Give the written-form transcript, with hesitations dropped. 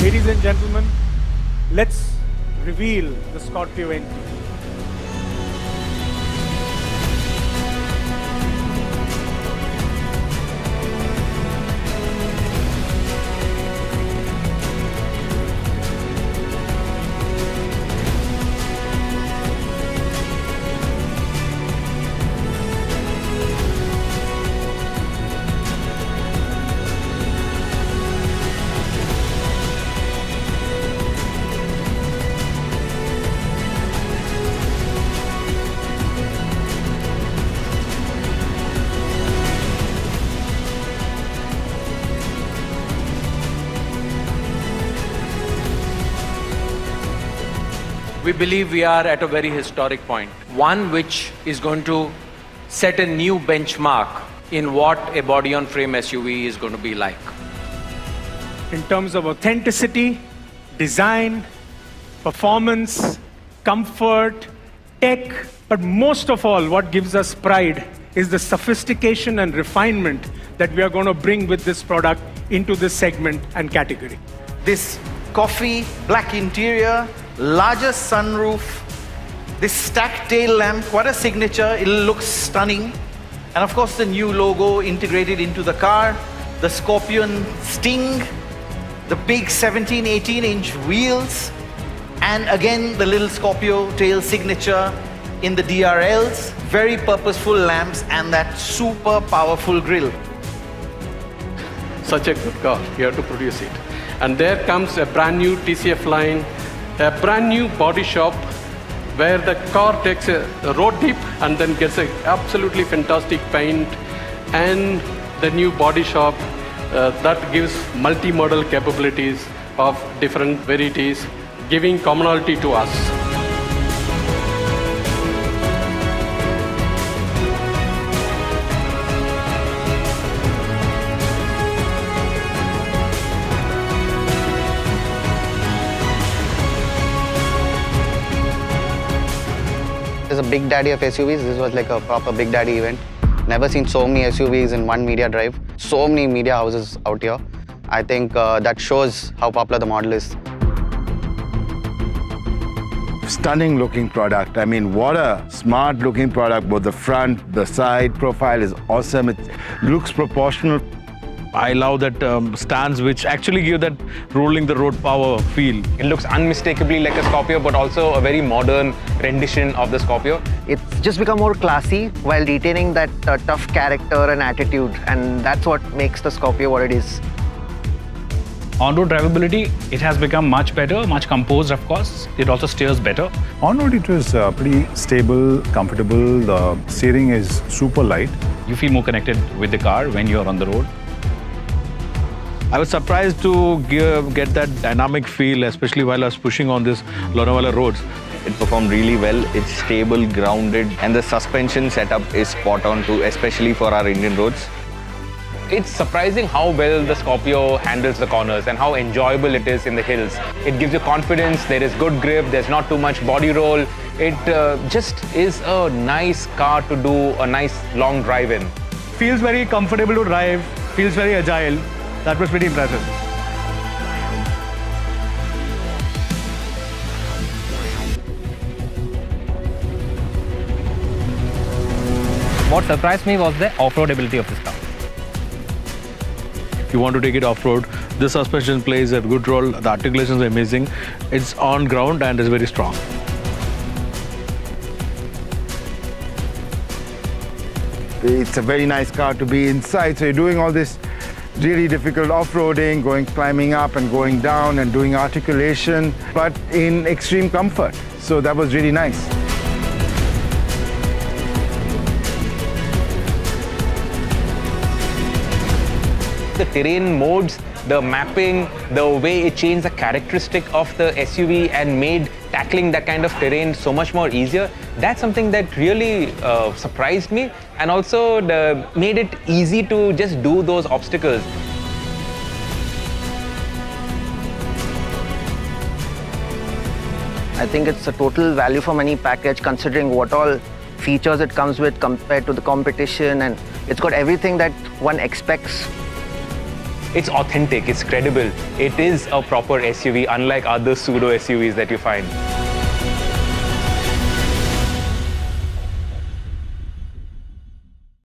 Ladies and gentlemen, let's reveal the Scorpio-N. We believe we are at a very historic point, one which is going to set a new benchmark in what a body-on-frame SUV is going to be like. In terms of authenticity, design, performance, comfort, tech, but most of all, what gives us pride is the sophistication and refinement that we are going to bring with this product into this segment and category. This coffee black interior, larger sunroof, this stacked tail lamp, what a signature. It looks stunning. And of course the new logo integrated into the car, the Scorpion Sting, the big 17-18 inch wheels, and again the little Scorpio tail signature in the DRLs, very purposeful lamps and that super powerful grille. Such a good car, you have to produce it. And there comes a brand new TCF line, a brand new body shop where the car takes a road dip and then gets an absolutely fantastic paint, and the new body shop that gives multi-modal capabilities of different varieties, giving commonality to us. This is a big daddy of SUVs. This was like a proper big daddy event. Never seen so many SUVs in one media drive. So many media houses out here. I think that shows how popular the model is. Stunning looking product. I mean, what a smart looking product. Both the front, the side profile is awesome. It looks proportional. I love that stands which actually give that rolling the road power feel. It looks unmistakably like a Scorpio, but also a very modern rendition of the Scorpio. It's just become more classy while retaining that tough character and attitude, and that's what makes the Scorpio what it is. On-road drivability, it has become much better, much composed of course. It also steers better. On-road it was pretty stable, comfortable. The steering is super light. You feel more connected with the car when you're on the road. I was surprised to get that dynamic feel, especially while I was pushing on this Lonavala roads. It performed really well. It's stable, grounded, and the suspension setup is spot on too, especially for our Indian roads. It's surprising how well the Scorpio handles the corners and how enjoyable it is in the hills. It gives you confidence, there is good grip, there's not too much body roll. It just is a nice car to do a nice long drive in. Feels very comfortable to drive, feels very agile. That was pretty impressive. What surprised me was the off-road ability of this car. If you want to take it off-road, this suspension plays a good role. The articulation is amazing. It's on ground and is very strong. It's a very nice car to be inside. So you're doing all this really difficult off-roading, climbing up and going down and doing articulation, but in extreme comfort. So that was really nice. The terrain modes, the mapping, the way it changed the characteristic of the SUV and made tackling that kind of terrain so much more easier. That's something that really surprised me, and also made it easy to just do those obstacles. I think it's a total value for money package considering what all features it comes with compared to the competition, and it's got everything that one expects. It's authentic, it's credible. It is a proper SUV, unlike other pseudo SUVs that you find.